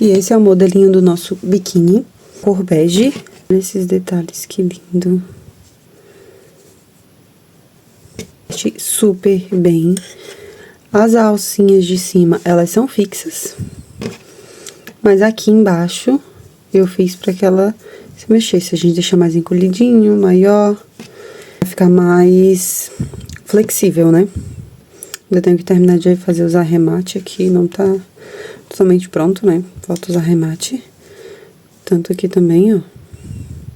gente, esse é o modelinho do nosso biquíni, cor bege. Olha esses detalhes, que lindo. Super bem. As alcinhas de cima, elas são fixas. Mas aqui embaixo, eu fiz pra que ela se mexesse. A gente deixa mais encolhidinho, maior. Vai ficar mais flexível, né? Eu tenho que terminar de fazer os arremates aqui, não tá totalmente pronto, né? Falta os arremates. Tanto aqui também, ó.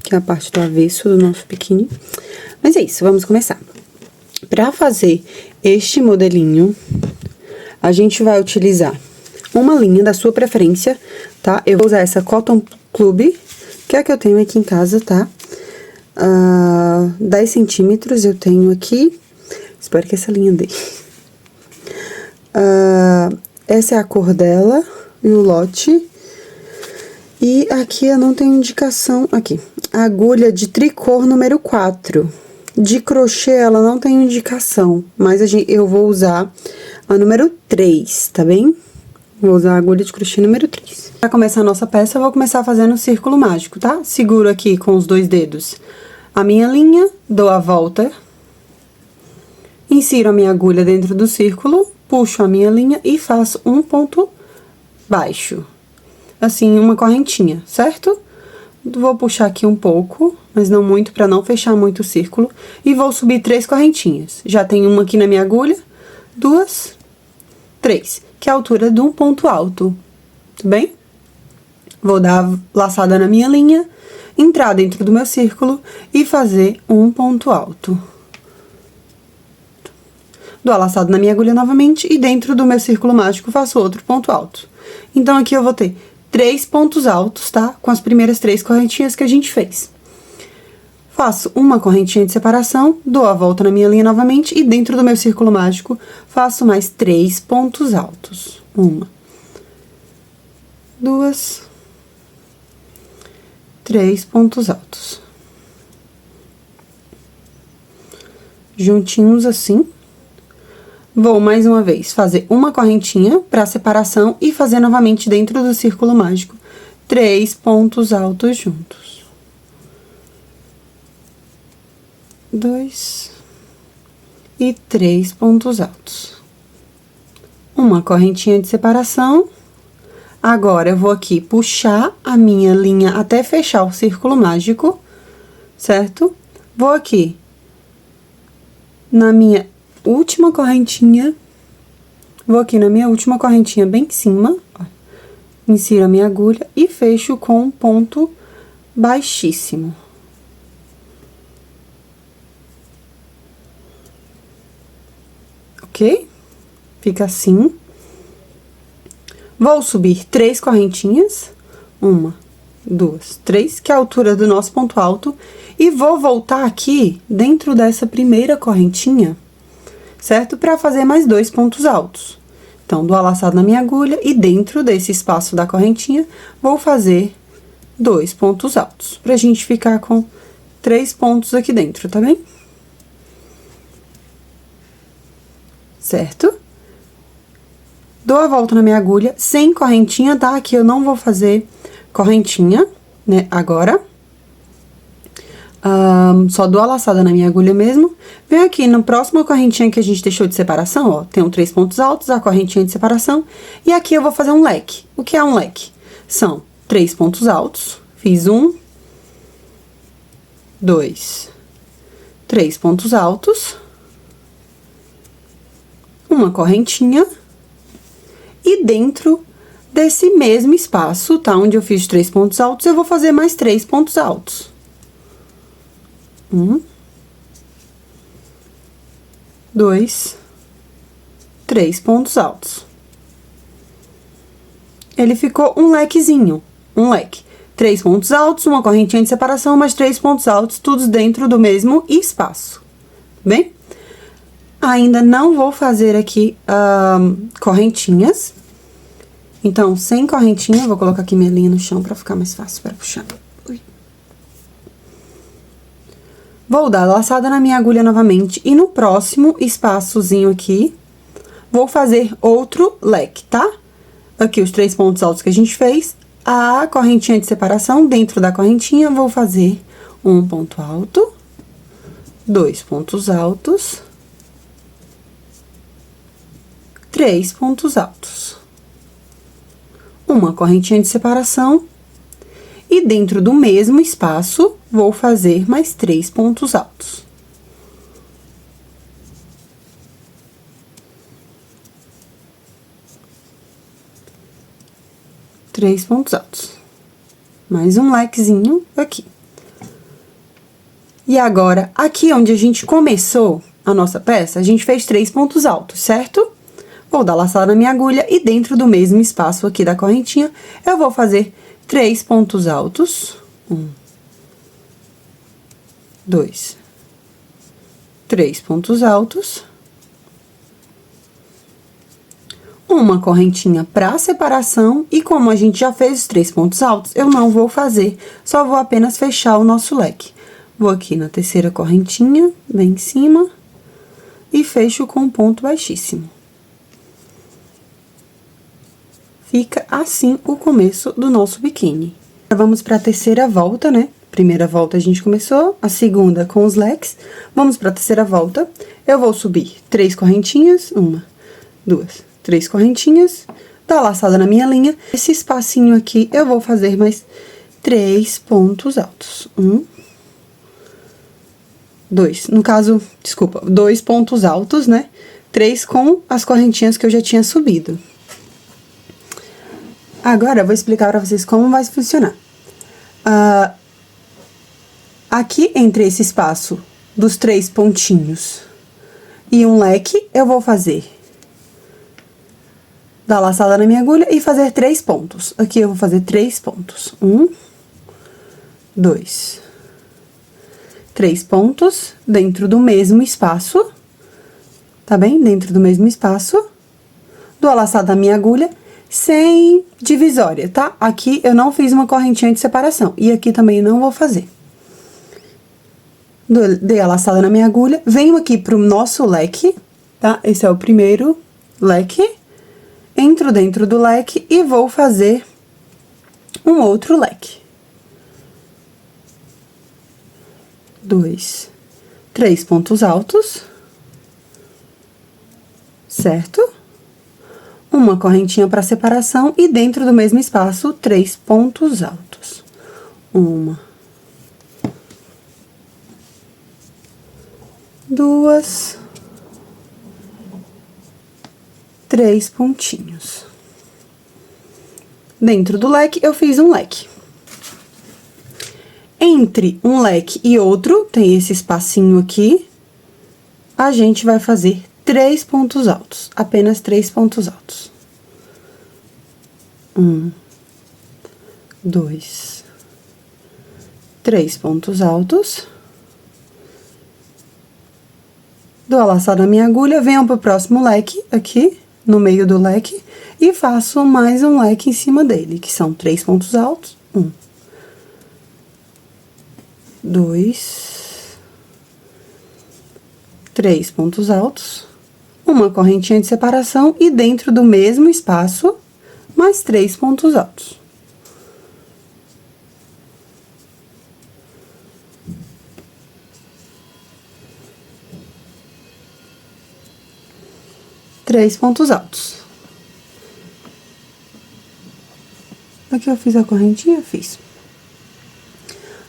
Que é a parte do avesso do nosso biquíni. Mas é isso, vamos começar. Pra fazer este modelinho, a gente vai utilizar uma linha da sua preferência, tá? Eu vou usar essa Cotton Club, que é a que eu tenho aqui em casa, tá? 10 centímetros eu tenho aqui. Espero que essa linha dê. Essa é a cor dela e o lote. E aqui eu não tenho indicação. Aqui, agulha de tricô número 4. De crochê ela não tem indicação, mas eu vou usar a número 3, tá bem? Vou usar a agulha de crochê número 3. Pra começar a nossa peça, eu vou começar fazendo o círculo mágico, tá? Seguro aqui com os 2 dedos a minha linha, dou a volta, insiro a minha agulha dentro do círculo, puxo a minha linha e faço um ponto baixo. Assim, uma correntinha, certo? Vou puxar aqui um pouco, mas não muito, pra não fechar muito o círculo. E vou subir 3 correntinhas. Já tem uma aqui na minha agulha, 2, 3, que é a altura de um ponto alto, tudo bem? Vou dar laçada na minha linha, entrar dentro do meu círculo e fazer um ponto alto. Dou a laçada na minha agulha novamente e dentro do meu círculo mágico faço outro ponto alto. Então, aqui eu vou ter 3 pontos altos, tá? Com as primeiras 3 correntinhas que a gente fez. Faço uma correntinha de separação, dou a volta na minha linha novamente e dentro do meu círculo mágico faço mais 3 pontos altos. 1, 2, 3 pontos altos. Juntinhos assim. Vou, mais uma vez, fazer uma correntinha para separação e fazer novamente dentro do círculo mágico 3 pontos altos juntos. 2 e 3 pontos altos. Uma correntinha de separação. Agora, eu vou aqui puxar a minha linha até fechar o círculo mágico, certo? Vou aqui na minha última correntinha, vou aqui na minha última correntinha bem em cima, ó, insiro a minha agulha e fecho com um ponto baixíssimo. Ok? Fica assim. Vou subir 3 correntinhas, 1, 2, 3, que é a altura do nosso ponto alto, e vou voltar aqui dentro dessa primeira correntinha, certo? Pra fazer mais 2 pontos altos. Então, dou a laçada na minha agulha e dentro desse espaço da correntinha, vou fazer 2 pontos altos, pra gente ficar com 3 pontos aqui dentro, tá bem? Certo? Dou a volta na minha agulha, sem correntinha, tá? Aqui eu não vou fazer correntinha, né, agora. Só dou a laçada na minha agulha mesmo. Venho aqui na próxima correntinha que a gente deixou de separação, ó, tem 3 pontos altos, a correntinha de separação. E aqui eu vou fazer um leque. O que é um leque? São 3 pontos altos, fiz 1, 2, 3 pontos altos. Uma correntinha. E dentro desse mesmo espaço, tá? Onde eu fiz 3 pontos altos, eu vou fazer mais 3 pontos altos. 1, 2, 3 pontos altos. Ele ficou um lequezinho, um leque. 3 pontos altos, uma correntinha de separação, mais 3 pontos altos, todos dentro do mesmo espaço. Bem? Ainda não vou fazer aqui correntinhas. Então, sem correntinha, vou colocar aqui minha linha no chão pra ficar mais fácil para puxar. Ui. Vou dar laçada na minha agulha novamente e no próximo espaçozinho aqui, vou fazer outro leque, tá? aqui os 3 pontos altos que a gente fez, a correntinha de separação, dentro da correntinha, vou fazer um ponto alto, 2 pontos altos, 3 pontos altos. Uma correntinha de separação, e dentro do mesmo espaço, vou fazer mais 3 pontos altos. Três pontos altos. Mais um lequezinho aqui. E agora, aqui onde a gente começou a nossa peça, a gente fez 3 pontos altos, certo? Vou dar laçada na minha agulha e dentro do mesmo espaço aqui da correntinha, eu vou fazer 3 pontos altos. 1, 2, 3 pontos altos. Uma correntinha para separação, e como a gente já fez os 3 pontos altos, eu não vou fazer, só vou apenas fechar o nosso leque. Vou aqui na terceira correntinha, bem em cima, e fecho com um ponto baixíssimo. Fica assim o começo do nosso biquíni. Vamos para a terceira volta, né? Primeira volta a gente começou, a segunda com os leques. Vamos para a terceira volta. Eu vou subir 3 correntinhas, 1, 2, 3 correntinhas, dar laçada na minha linha. Esse espacinho aqui, eu vou fazer mais 3 pontos altos. 1, 2, no caso, desculpa, 2 pontos altos, né? 3 com as correntinhas que eu já tinha subido. Agora, eu vou explicar pra vocês como vai funcionar. Aqui, entre esse espaço dos 3 pontinhos e um leque, eu vou fazer... dar laçada na minha agulha e fazer 3 pontos. Aqui eu vou fazer 3 pontos. 1, 2, 3 pontos dentro do mesmo espaço. Tá bem? Dentro do mesmo espaço. Dou a laçada na minha agulha sem divisória, tá? Aqui eu não fiz uma correntinha de separação. E aqui também não vou fazer. Dei a laçada na minha agulha. Venho aqui pro nosso leque, tá? Esse é o primeiro leque. Entro dentro do leque e vou fazer um outro leque. 2, 3 pontos altos, certo? Uma correntinha para separação e dentro do mesmo espaço, 3 pontos altos. 1, 2, 3 pontinhos. Dentro do leque, eu fiz um leque. Entre um leque e outro, tem esse espacinho aqui, a gente vai fazer 3 pontos altos, apenas 3 pontos altos. 1, 2, 3 pontos altos. Dou a laçada na minha agulha, venho pro próximo leque, aqui, no meio do leque, e faço mais um leque em cima dele, que são 3 pontos altos. 1, 2, 3 pontos altos, uma correntinha de separação e dentro do mesmo espaço, mais 3 pontos altos. Três pontos altos. Aqui eu fiz a correntinha, fiz.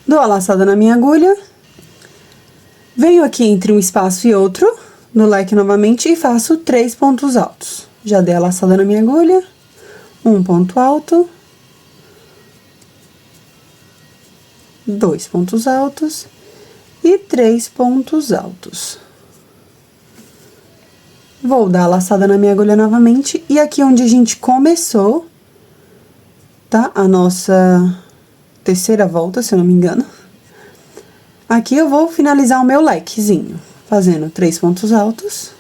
Dou a laçada na minha agulha. Venho aqui entre um espaço e outro, no leque novamente, e faço 3 pontos altos. Já dei a laçada na minha agulha, um ponto alto, 2 pontos altos e 3 pontos altos. Vou dar a laçada na minha agulha novamente, e aqui onde a gente começou, tá? A nossa terceira volta, se eu não me engano. Aqui eu vou finalizar o meu lequezinho, fazendo 3 pontos altos.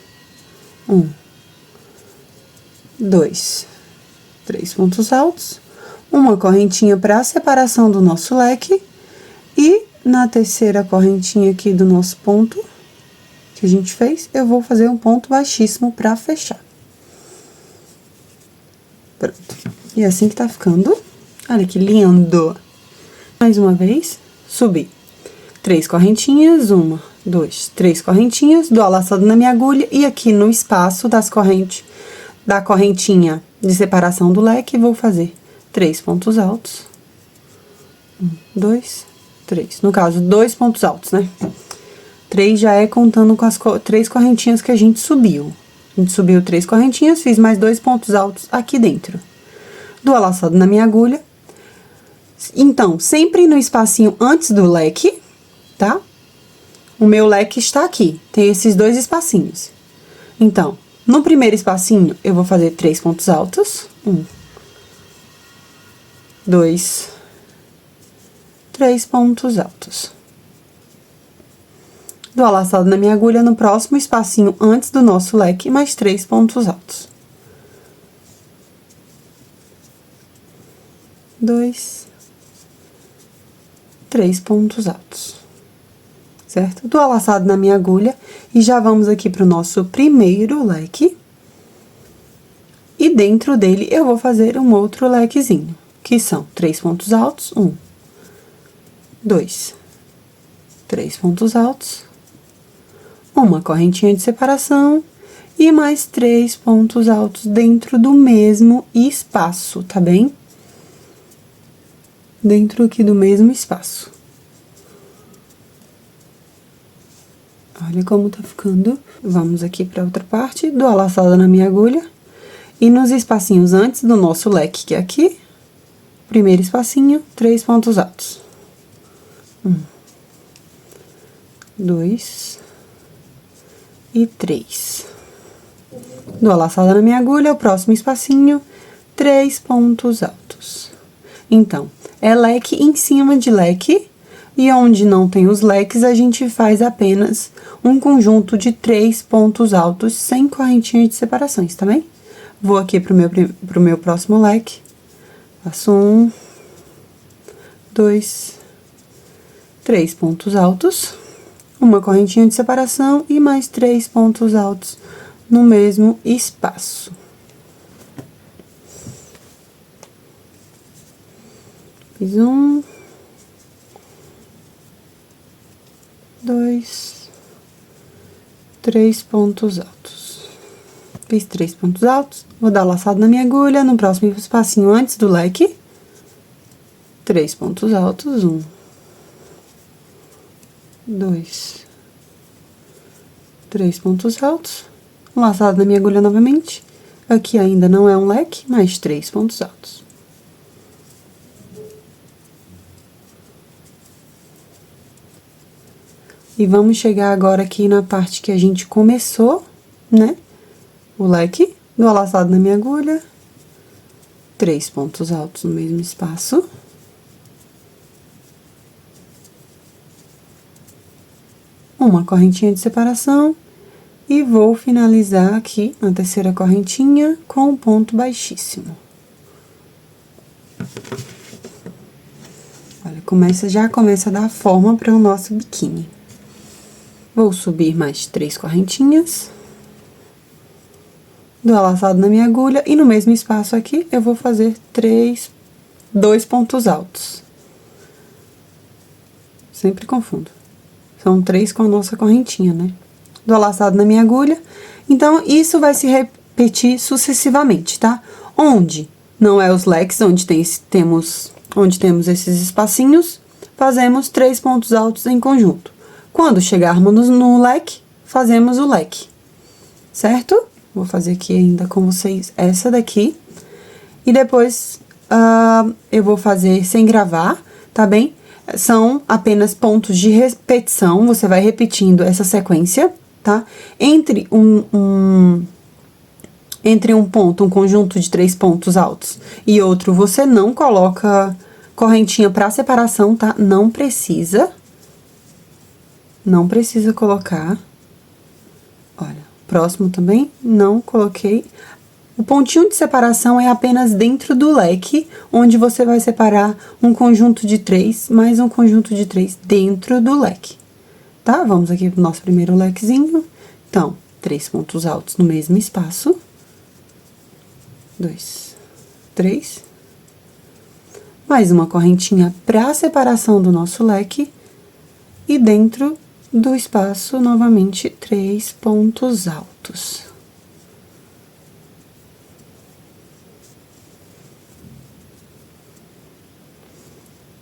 1, 2, 3 pontos altos. Uma correntinha para separação do nosso leque. E na terceira correntinha aqui do nosso ponto que a gente fez, eu vou fazer um ponto baixíssimo para fechar. Pronto. E assim que tá ficando. Olha que lindo! Mais uma vez, subir. 3 correntinhas, 1, 2, 3 correntinhas, dou a laçada na minha agulha e aqui no espaço das correntes, da correntinha de separação do leque, vou fazer 3 pontos altos. 1, 2, 3. No caso, 2 pontos altos, né? 3 já é contando com as 3 correntinhas que a gente subiu. A gente subiu 3 correntinhas, fiz mais 2 pontos altos aqui dentro. Dou a laçada na minha agulha. Então, sempre no espacinho antes do leque, tá? O meu leque está aqui, tem esses 2 espacinhos. Então, no primeiro espacinho, eu vou fazer 3 pontos altos. 1, 2, 3 pontos altos. Dou a laçada na minha agulha no próximo espacinho antes do nosso leque, mais 3 pontos altos. 2, 3 pontos altos, certo? Dou a laçada na minha agulha e já vamos aqui pro nosso primeiro leque. E dentro dele eu vou fazer um outro lequezinho, que são 3 pontos altos, 1, 2, 3 pontos altos, uma correntinha de separação e mais 3 pontos altos dentro do mesmo espaço, tá bem? Dentro aqui do mesmo espaço. Olha como tá ficando. Vamos aqui pra outra parte, dou a laçada na minha agulha. E nos espacinhos antes do nosso leque, que é aqui, primeiro espacinho, 3 pontos altos. 1, 2 e 3. Dou a laçada na minha agulha, o próximo espacinho, 3 pontos altos. Então, é leque em cima de leque, e onde não tem os leques, a gente faz apenas um conjunto de 3 pontos altos, sem correntinha de separações, tá bem? Vou aqui pro meu próximo leque, faço 1, 2, 3 pontos altos, uma correntinha de separação e mais 3 pontos altos no mesmo espaço. Fiz 1, 2, 3 pontos altos. Fiz 3 pontos altos, vou dar laçado na minha agulha, no próximo espacinho antes do leque, 3 pontos altos, 1, 2, 3 pontos altos, laçado na minha agulha novamente, aqui ainda não é um leque, mais 3 pontos altos. E vamos chegar agora aqui na parte que a gente começou, né? O leque, dou a laçada na minha agulha, 3 pontos altos no mesmo espaço. Uma correntinha de separação e vou finalizar aqui na terceira correntinha com um ponto baixíssimo. Olha, já começa a dar forma para o nosso biquíni. Vou subir mais 3 correntinhas. Dou a laçada na minha agulha e no mesmo espaço aqui eu vou fazer 2 pontos altos. Sempre confundo. São 3 com a nossa correntinha, né? Dou a laçada na minha agulha. Então, isso vai se repetir sucessivamente, tá? Onde não é os leques, onde temos esses espacinhos, fazemos 3 pontos altos em conjunto. Quando chegarmos no leque, fazemos o leque, certo? Vou fazer aqui ainda com vocês essa daqui. E depois, eu vou fazer sem gravar, tá bem? São apenas pontos de repetição, você vai repetindo essa sequência, tá? Entre um ponto, um conjunto de 3 pontos altos e outro, você não coloca correntinha pra separação, tá? Não precisa. Não precisa colocar. Olha, próximo também, não coloquei. O pontinho de separação é apenas dentro do leque, onde você vai separar um conjunto de 3, mais um conjunto de 3 dentro do leque, tá? Vamos aqui pro nosso primeiro lequezinho. Então, 3 pontos altos no mesmo espaço. 2, 3. Mais uma correntinha para separação do nosso leque. E dentro do espaço, novamente, 3 pontos altos.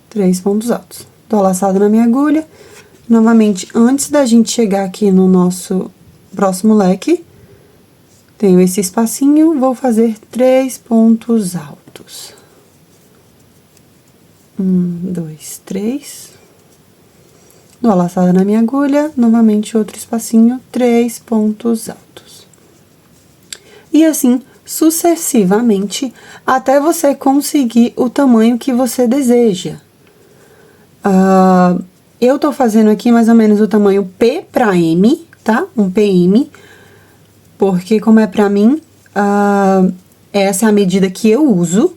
Três pontos altos. Dou a laçada na minha agulha. Novamente, antes da gente chegar aqui no nosso próximo leque, tenho esse espacinho, vou fazer 3 pontos altos. 1, 2, 3. Dou a laçada na minha agulha, novamente outro espacinho, 3 pontos altos. E assim, sucessivamente, até você conseguir o tamanho que você deseja. Eu tô fazendo aqui mais ou menos o tamanho P pra M, tá? Um PM, porque como é pra mim, essa é a medida que eu uso.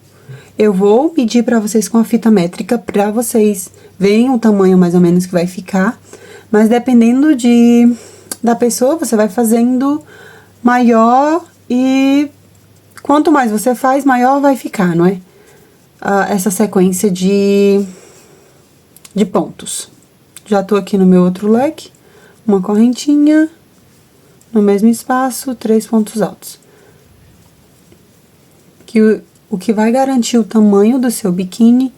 Eu vou medir pra vocês com a fita métrica, pra vocês verem o tamanho mais ou menos que vai ficar. Mas dependendo da pessoa, você vai fazendo maior e quanto mais você faz, maior vai ficar, não é? Essa sequência de pontos. Já tô aqui no meu outro leque, uma correntinha, no mesmo espaço, 3 pontos altos. O que vai garantir o tamanho do seu biquíni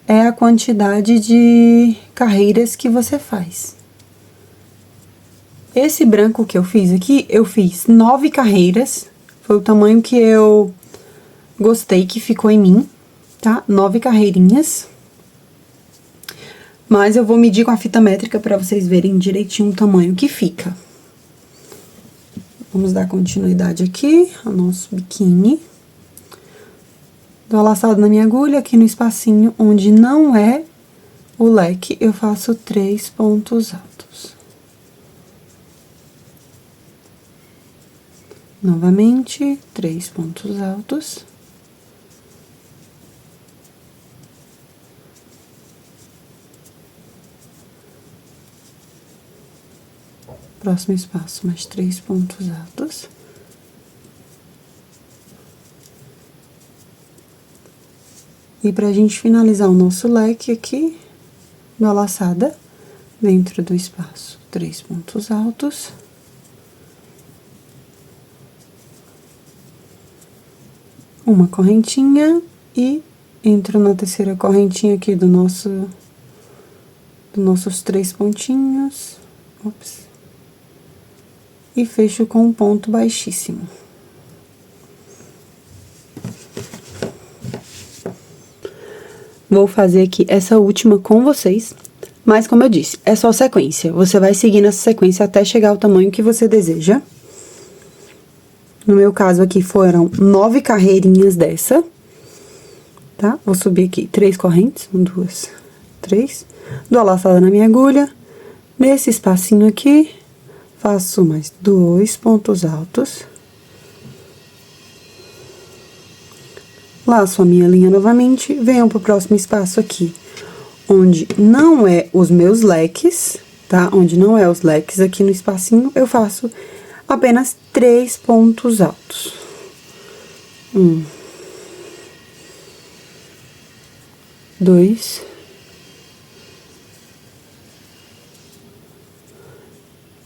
é a quantidade de carreiras que você faz. Esse branco que eu fiz aqui, eu fiz 9 carreiras, foi o tamanho que eu gostei que ficou em mim, tá? 9 carreirinhas. Mas eu vou medir com a fita métrica pra vocês verem direitinho o tamanho que fica. Vamos dar continuidade aqui ao nosso biquíni. Dou a laçada na minha agulha, aqui no espacinho onde não é o leque, eu faço 3 pontos altos. Novamente, 3 pontos altos. Próximo espaço, mais 3 pontos altos. E pra gente finalizar o nosso leque aqui, dou a laçada dentro do espaço, 3 pontos altos. Uma correntinha e entro na terceira correntinha aqui dos nossos 3 pontinhos. Ops. E fecho com um ponto baixíssimo. Vou fazer aqui essa última com vocês, mas como eu disse, é só sequência. Você vai seguir nessa sequência até chegar ao tamanho que você deseja. No meu caso aqui foram 9 carreirinhas dessa, tá? Vou subir aqui 3 correntes, 1, 2, 3. Dou a laçada na minha agulha, nesse espacinho aqui. Faço mais 2 pontos altos. Laço a minha linha novamente, venho pro próximo espaço aqui, onde não é os meus leques, tá? Onde não é os leques, aqui no espacinho, eu faço apenas 3 pontos altos. 1, 2,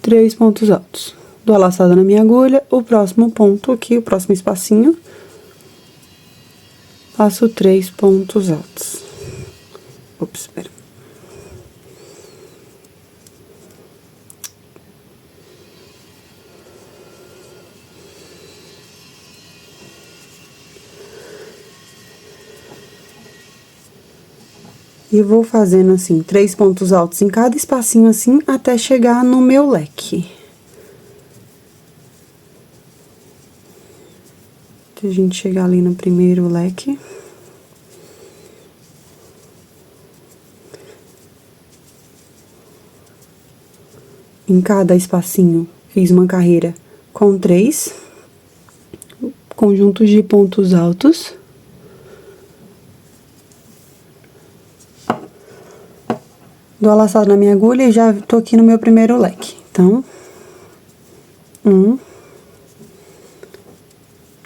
3 pontos altos. Dou a laçada na minha agulha, o próximo ponto aqui, o próximo espacinho, faço 3 pontos altos. Ops, espera. E vou fazendo assim, 3 pontos altos em cada espacinho assim, até chegar no meu leque. Até a gente chegar ali no primeiro leque. Em cada espacinho, fiz uma carreira com 3 conjuntos de pontos altos. Dou a laçada na minha agulha e já tô aqui no meu primeiro leque. Então, 1,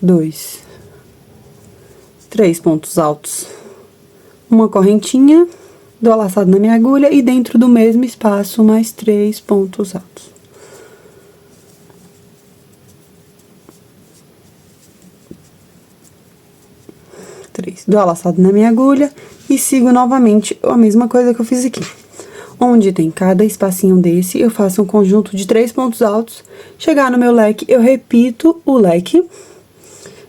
2, 3 pontos altos, uma correntinha, dou a laçada na minha agulha e dentro do mesmo espaço, mais 3 pontos altos. Dou a laçada na minha agulha e sigo novamente a mesma coisa que eu fiz aqui. Onde tem cada espacinho desse, eu faço um conjunto de 3 pontos altos. Chegar no meu leque, eu repito o leque.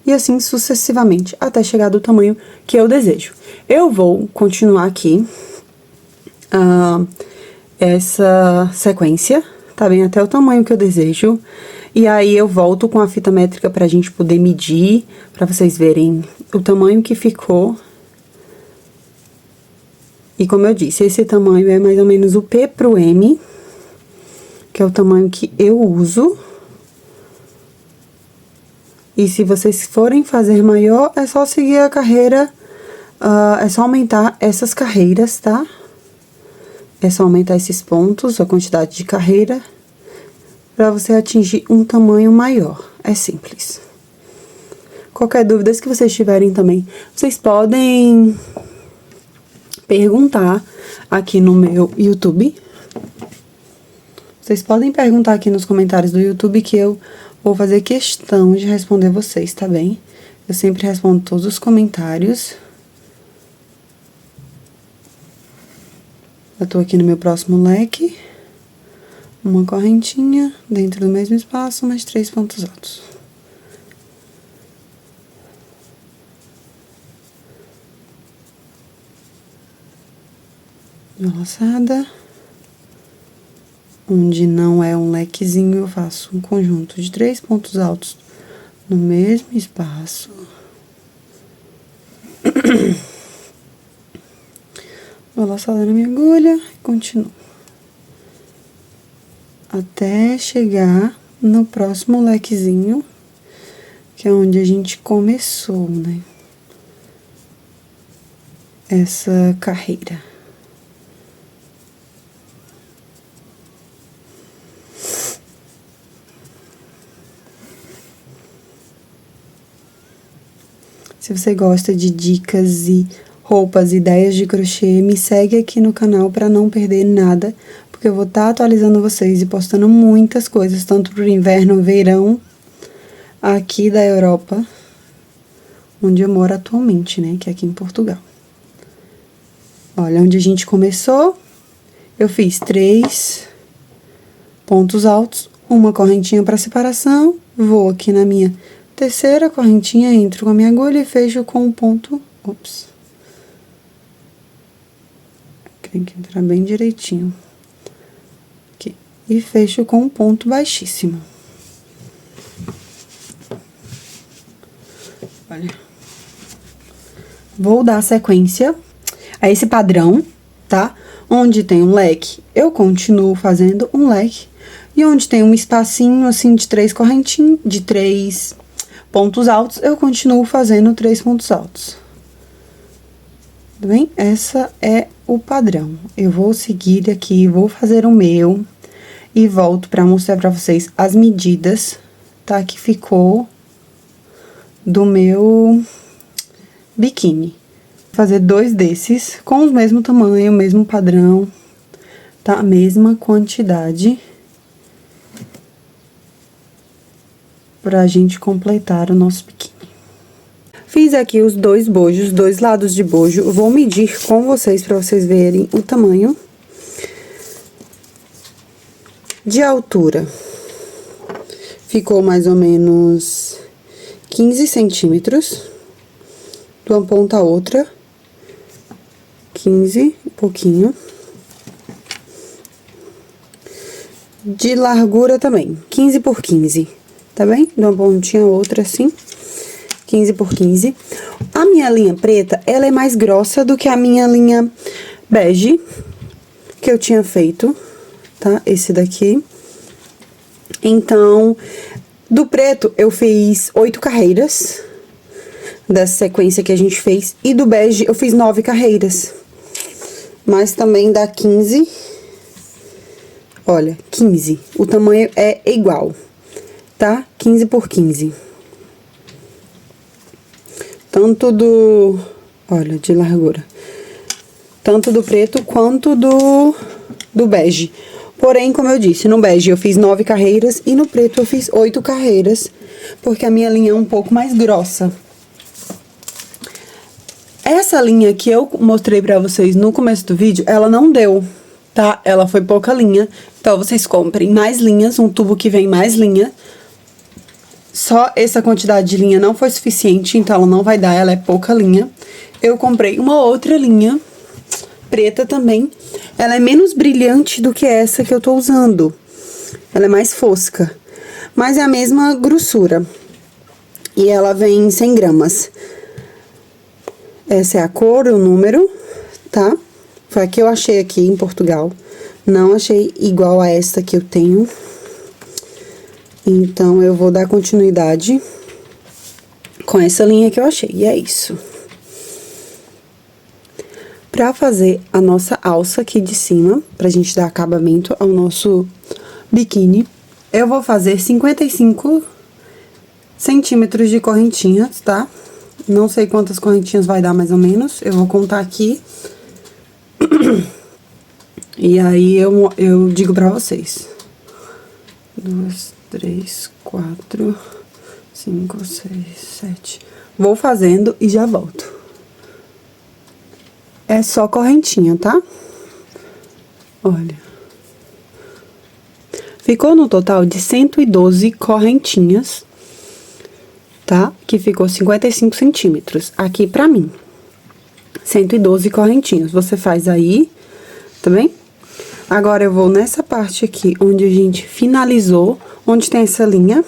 E assim sucessivamente, até chegar do tamanho que eu desejo. Eu vou continuar aqui essa sequência, tá bem? Até o tamanho que eu desejo. E aí, eu volto com a fita métrica pra gente poder medir, pra vocês verem o tamanho que ficou. E como eu disse, esse tamanho é mais ou menos o P pro M, que é o tamanho que eu uso. E se vocês forem fazer maior, é só seguir a carreira, é só aumentar essas carreiras, tá? É só aumentar esses pontos, a quantidade de carreira, pra você atingir um tamanho maior. É simples. Qualquer dúvida que vocês tiverem também, vocês podem perguntar aqui no meu YouTube. Vocês podem perguntar aqui nos comentários do YouTube que eu vou fazer questão de responder vocês, tá bem? Eu sempre respondo todos os comentários. Eu tô aqui no meu próximo leque. Uma correntinha dentro do mesmo espaço, mais 3 pontos altos. Uma laçada. Onde não é um lequezinho, eu faço um conjunto de 3 pontos altos no mesmo espaço. Vou laçada na minha agulha e continuo. Até chegar no próximo lequezinho, que é onde a gente começou, né? Essa carreira. Se você gosta de dicas e roupas, ideias de crochê, me segue aqui no canal para não perder nada, porque eu vou estar atualizando vocês e postando muitas coisas, tanto pro inverno, verão, aqui da Europa, onde eu moro atualmente, né, que é aqui em Portugal. Olha, onde a gente começou, eu fiz 3 pontos altos, uma correntinha para separação, vou aqui na minha terceira correntinha, entro com a minha agulha e fecho com um ponto, tem que entrar bem direitinho, aqui, e fecho com um ponto baixíssimo. Olha, vou dar sequência a esse padrão, tá? Onde tem um leque, eu continuo fazendo um leque, e onde tem um espacinho, assim, de 3 correntinhas, de 3 pontos altos, eu continuo fazendo 3 pontos altos. Tudo bem? Essa é o padrão. Eu vou seguir aqui, vou fazer o meu e volto pra mostrar pra vocês as medidas, tá? Que ficou do meu biquíni. Vou fazer 2 desses com o mesmo tamanho, mesmo padrão, tá? A mesma quantidade. Pra gente completar o nosso biquíni. Fiz aqui os 2 bojos, 2 lados de bojo. Vou medir com vocês pra vocês verem o tamanho. De altura, ficou mais ou menos 15 centímetros. De uma ponta a outra, 15, um pouquinho. De largura também, 15 por 15. Tá bem? De uma pontinha a outra, assim, 15 por 15. A minha linha preta, ela é mais grossa do que a minha linha bege, que eu tinha feito, tá? Esse daqui. Então, do preto, eu fiz 8 carreiras, dessa sequência que a gente fez. E do bege, eu fiz 9 carreiras. Mas também dá 15. Olha, 15. O tamanho é igual. Tá? 15 por 15. tanto do... Olha, de largura. Tanto do preto quanto do bege. Porém, como eu disse, no bege eu fiz 9 carreiras e no preto eu fiz 8 carreiras, porque a minha linha é um pouco mais grossa. Essa linha que eu mostrei pra vocês no começo do vídeo, ela não deu, tá? Ela foi pouca linha, então vocês comprem mais linhas, um tubo que vem mais linha. Só essa quantidade de linha não foi suficiente, então ela não vai dar, ela é pouca linha. Eu comprei uma outra linha, preta também. Ela é menos brilhante do que essa que eu tô usando. Ela é mais fosca, mas é a mesma grossura. E ela vem 100 gramas. Essa é a cor, o número, tá? Foi a que eu achei aqui em Portugal. Não achei igual a esta que eu tenho. Então, eu vou dar continuidade com essa linha que eu achei. E é isso. Pra fazer a nossa alça aqui de cima, pra gente dar acabamento ao nosso biquíni, eu vou fazer 55 centímetros de correntinhas, tá? Não sei quantas correntinhas vai dar mais ou menos, eu vou contar aqui. E aí eu digo pra vocês. 2, 3, 4, 5, 6, 7. Vou fazendo e já volto. É só correntinha, tá? Olha. Ficou no total de 112 correntinhas, tá? Que ficou 55 centímetros. Aqui pra mim. 112 correntinhas. Você faz aí, tá bem? Agora, eu vou nessa parte aqui, onde a gente finalizou, onde tem essa linha,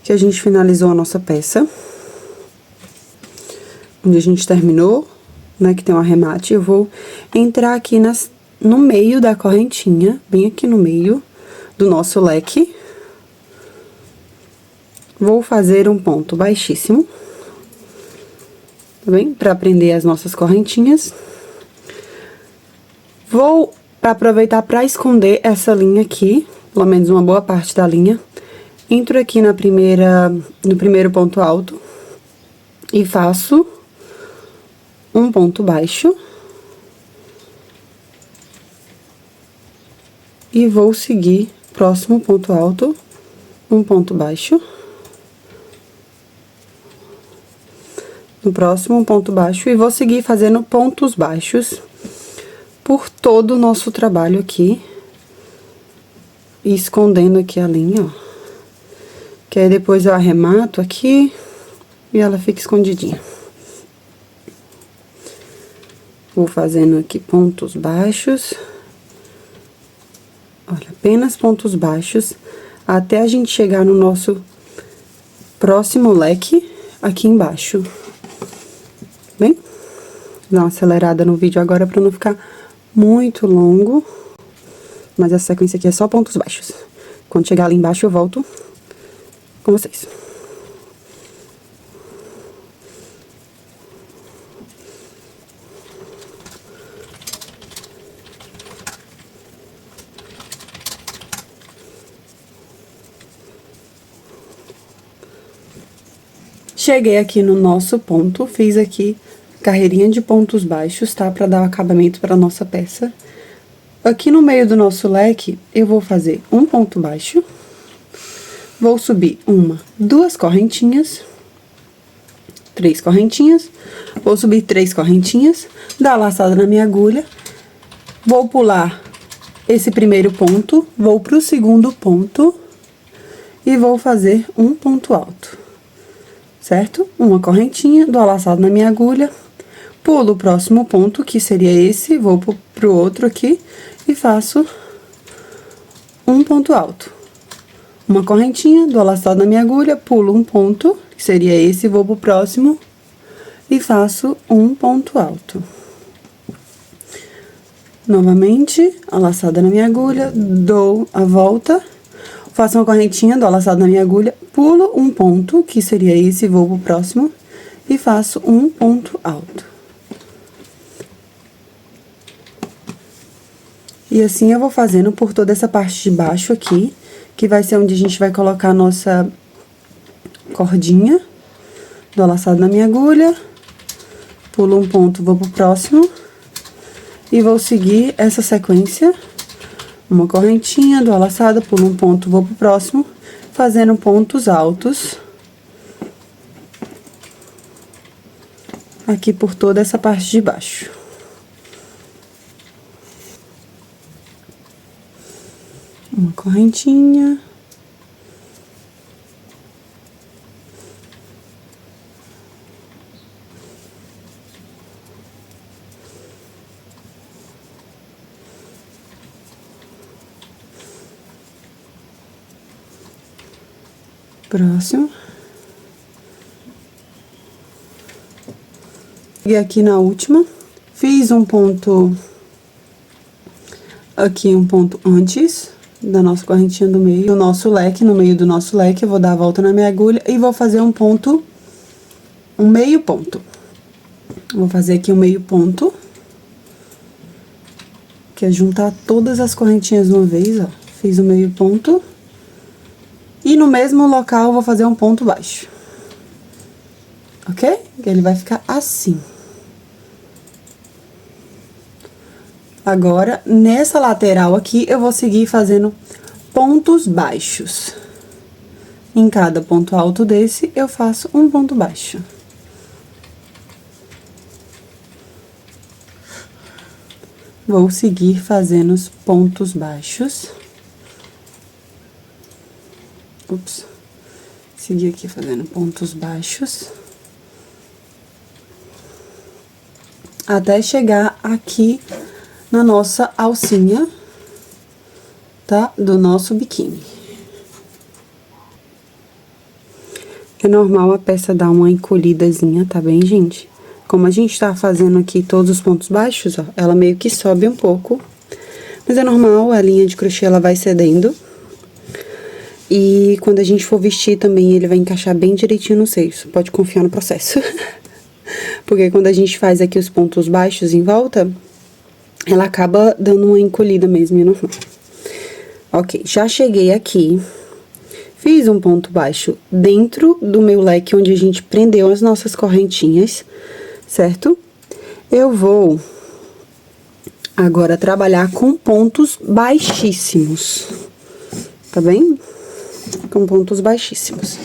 que a gente finalizou a nossa peça. Onde a gente terminou, né, que tem um arremate, eu vou entrar aqui no meio da correntinha, bem aqui no meio do nosso leque. Vou fazer um ponto baixíssimo, tá bem? Pra prender as nossas correntinhas. Vou aproveitar pra esconder essa linha aqui, pelo menos uma boa parte da linha. Entro aqui no primeiro ponto alto e faço um ponto baixo. E vou seguir, próximo ponto alto, um ponto baixo. No próximo, um ponto baixo. E vou seguir fazendo pontos baixos por todo o nosso trabalho aqui. E escondendo aqui a linha, ó. Que aí depois eu arremato aqui e ela fica escondidinha. Vou fazendo aqui pontos baixos. Olha, apenas pontos baixos, até a gente chegar no nosso próximo leque aqui embaixo. Bem? Vou dar uma acelerada no vídeo agora pra não ficar muito longo. Mas essa sequência aqui é só pontos baixos. Quando chegar ali embaixo eu volto com vocês. Cheguei aqui no nosso ponto, fiz aqui carreirinha de pontos baixos, tá? Pra dar o acabamento pra nossa peça. Aqui no meio do nosso leque, eu vou fazer um ponto baixo. Vou subir duas correntinhas. 3 correntinhas. Vou subir 3 correntinhas, dar a laçada na minha agulha. Vou pular esse primeiro ponto, vou pro segundo ponto e vou fazer um ponto alto. Certo? Uma correntinha, dou a laçada na minha agulha, pulo o próximo ponto, que seria esse, vou pro outro aqui e faço um ponto alto. Uma correntinha, dou a laçada na minha agulha, pulo um ponto, que seria esse, vou pro próximo e faço um ponto alto. Novamente, a laçada na minha agulha, dou a volta. Faço uma correntinha, dou a laçada na minha agulha, pulo um ponto, que seria esse, vou pro próximo, e faço um ponto alto. E assim eu vou fazendo por toda essa parte de baixo aqui, que vai ser onde a gente vai colocar a nossa cordinha, dou a laçada na minha agulha, pulo um ponto, vou pro próximo. E vou seguir essa sequência, uma correntinha, dou a laçada, pulo um ponto, vou pro próximo, fazendo pontos altos. Aqui por toda essa parte de baixo. Uma correntinha. Próximo. E aqui na última, fiz um ponto, aqui um ponto antes da nossa correntinha do meio, do nosso leque, no meio do nosso leque, eu vou dar a volta na minha agulha e vou fazer um ponto, um meio ponto. Vou fazer aqui um meio ponto, que é juntar todas as correntinhas de uma vez, ó. Fiz um meio ponto. E no mesmo local, eu vou fazer um ponto baixo. Ok? Ele vai ficar assim. Agora, nessa lateral aqui, eu vou seguir fazendo pontos baixos. Em cada ponto alto desse, eu faço um ponto baixo. Vou seguir fazendo os pontos baixos. Ups. Seguir aqui fazendo pontos baixos. Até chegar aqui na nossa alcinha, tá? Do nosso biquíni. É normal a peça dar uma encolhidazinha, tá bem, gente? Como a gente tá fazendo aqui todos os pontos baixos, ó, ela meio que sobe um pouco. Mas é normal, a linha de crochê, ela vai cedendo. E quando a gente for vestir também, ele vai encaixar bem direitinho no seio. Pode confiar no processo. Porque quando a gente faz aqui os pontos baixos em volta, ela acaba dando uma encolhida mesmo, é normal. Ok, já cheguei aqui. Fiz um ponto baixo dentro do meu leque, onde a gente prendeu as nossas correntinhas, certo? Eu vou agora trabalhar com pontos baixíssimos, tá bem? Com pontos baixíssimos.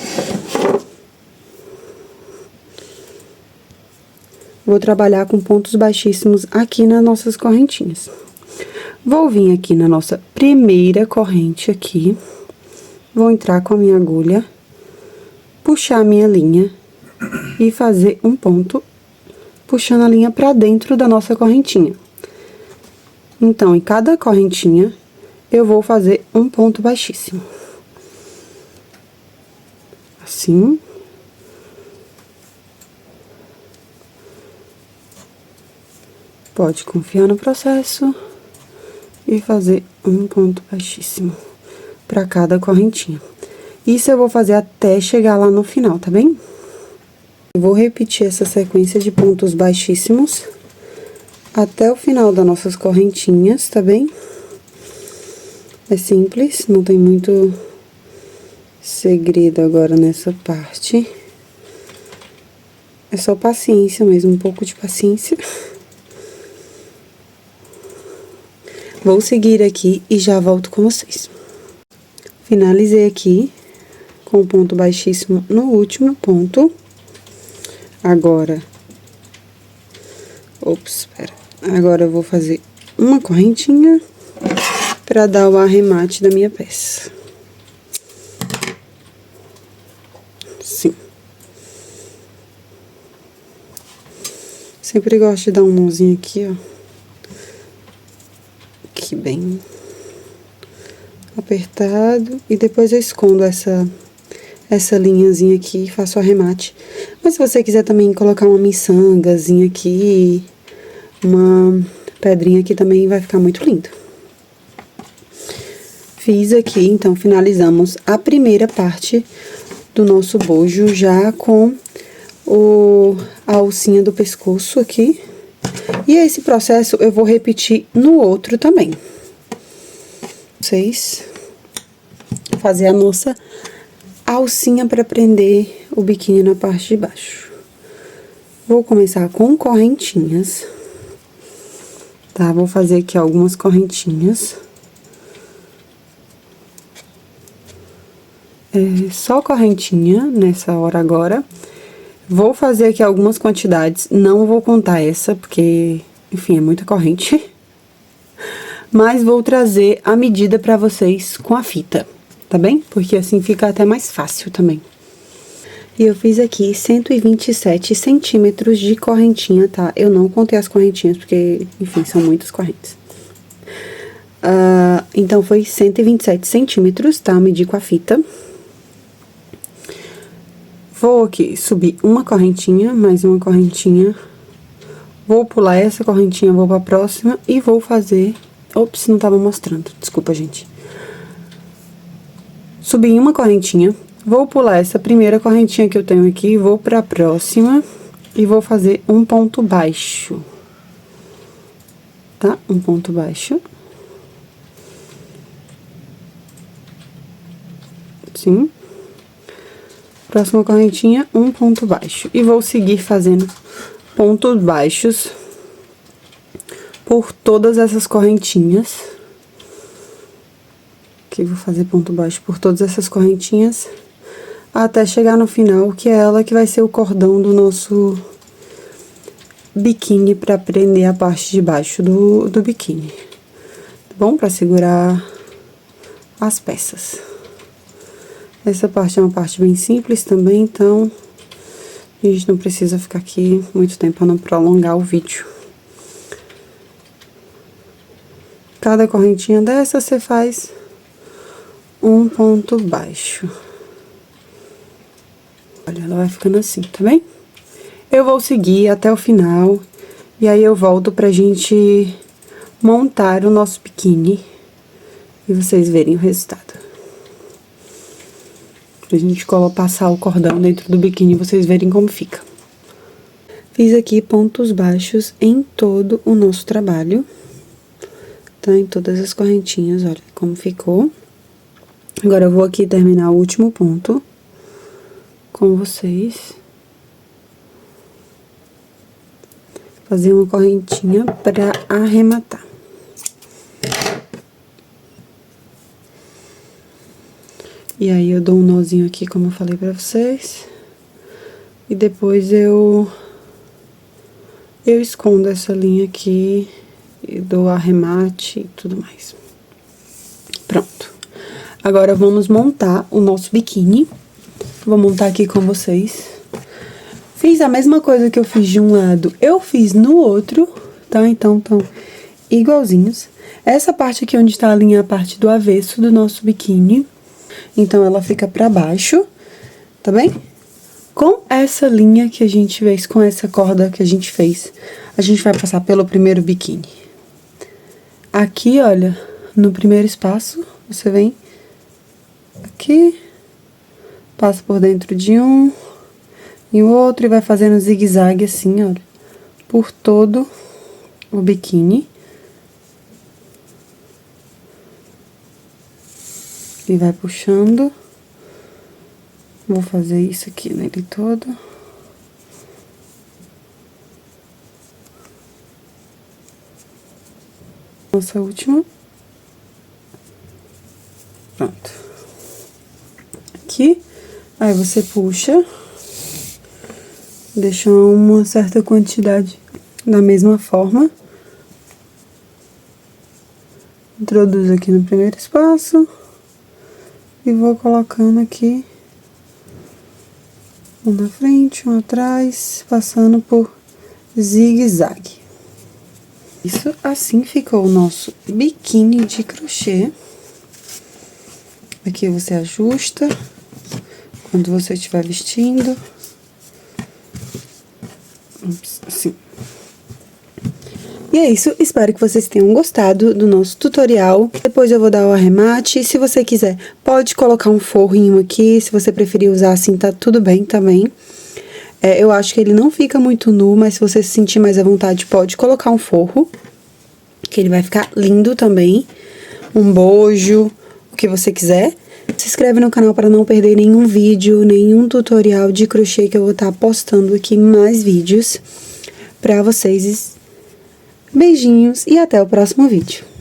Vou trabalhar com pontos baixíssimos aqui nas nossas correntinhas. Vou vir aqui na nossa primeira corrente aqui. Vou entrar com a minha agulha, puxar a minha linha e fazer um ponto, puxando a linha pra dentro da nossa correntinha. Então, em cada correntinha, eu vou fazer um ponto baixíssimo. Assim. Pode confiar no processo e fazer um ponto baixíssimo pra cada correntinha. Isso eu vou fazer até chegar lá no final, tá bem? Eu vou repetir essa sequência de pontos baixíssimos até o final das nossas correntinhas, tá bem? É simples, não tem muito segredo agora nessa parte. É só paciência mesmo, um pouco de paciência. Vou seguir aqui e já volto com vocês. Finalizei aqui com o ponto baixíssimo no último ponto. Agora, agora eu vou fazer uma correntinha para dar o arremate da minha peça. Assim. Sempre gosto de dar um nozinho aqui, ó. Aqui bem apertado, e depois eu escondo essa linhazinha aqui e faço o arremate. Mas se você quiser também colocar uma miçangazinha aqui, uma pedrinha aqui também, vai ficar muito lindo. Fiz aqui, então, finalizamos a primeira parte do nosso bojo já com a alcinha do pescoço aqui. E esse processo eu vou repetir no outro também. Vocês fazer a nossa alcinha para prender o biquíni na parte de baixo. Vou começar com correntinhas, tá? Vou fazer aqui algumas correntinhas. Só correntinha nessa hora agora. Vou fazer aqui algumas quantidades, não vou contar essa, porque, enfim, é muita corrente. Mas vou trazer a medida pra vocês com a fita, tá bem? Porque assim fica até mais fácil também. E eu fiz aqui 127 centímetros de correntinha, tá? Eu não contei as correntinhas, porque, enfim, são muitas correntes. Então, foi 127 centímetros, tá? Eu medi com a fita. Vou aqui subir uma correntinha, mais uma correntinha. Vou pular essa correntinha, vou pra próxima e vou fazer... Ops, não tava mostrando, desculpa, gente. Subi em uma correntinha, vou pular essa primeira correntinha que eu tenho aqui, vou pra próxima e vou fazer um ponto baixo. Tá? Um ponto baixo. Sim. Próxima correntinha, um ponto baixo. E vou seguir fazendo pontos baixos por todas essas correntinhas. Aqui, vou fazer ponto baixo por todas essas correntinhas, até chegar no final, que é ela que vai ser o cordão do nosso biquíni, pra prender a parte de baixo do biquíni. Tá bom? Pra segurar as peças. Essa parte é uma parte bem simples também, então a gente não precisa ficar aqui muito tempo para não prolongar o vídeo. Cada correntinha dessa você faz um ponto baixo. Olha, ela vai ficando assim, tá bem? Eu vou seguir até o final e aí eu volto pra gente montar o nosso biquíni e vocês verem o resultado. Pra gente passar o cordão dentro do biquíni e vocês verem como fica. Fiz aqui pontos baixos em todo o nosso trabalho, tá? Em todas as correntinhas, olha como ficou. Agora, eu vou aqui terminar o último ponto com vocês. Fazer uma correntinha pra arrematar. E aí, eu dou um nozinho aqui, como eu falei pra vocês. E depois eu escondo essa linha aqui e dou arremate e tudo mais. Pronto. Agora, vamos montar o nosso biquíni. Vou montar aqui com vocês. Fiz a mesma coisa que eu fiz de um lado, eu fiz no outro, tá? Então, estão igualzinhos. Essa parte aqui onde tá a linha, é a parte do avesso do nosso biquíni. Então, ela fica pra baixo, tá bem? Com essa linha que a gente fez, com essa corda que a gente fez, a gente vai passar pelo primeiro biquíni. Aqui, olha, no primeiro espaço, você vem aqui, passa por dentro de um e o outro e vai fazendo zigue-zague assim, olha, por todo o biquíni. E vai puxando. Vou fazer isso aqui nele todo. Nossa última. Pronto. Aqui, aí você puxa. Deixa uma certa quantidade da mesma forma. Introduz aqui no primeiro espaço. E vou colocando aqui, um na frente, um atrás, passando por zigue-zague. Isso, assim ficou o nosso biquíni de crochê. Aqui você ajusta, quando você estiver vestindo. Assim. E é isso, espero que vocês tenham gostado do nosso tutorial. Depois eu vou dar o arremate. Se você quiser, pode colocar um forrinho aqui. Se você preferir usar assim, tá tudo bem também. Eu acho que ele não fica muito nu, mas se você se sentir mais à vontade, pode colocar um forro, que ele vai ficar lindo também. Um bojo, o que você quiser. Se inscreve no canal para não perder nenhum vídeo, nenhum tutorial de crochê, que eu vou estar postando aqui mais vídeos pra vocês. Beijinhos e até o próximo vídeo.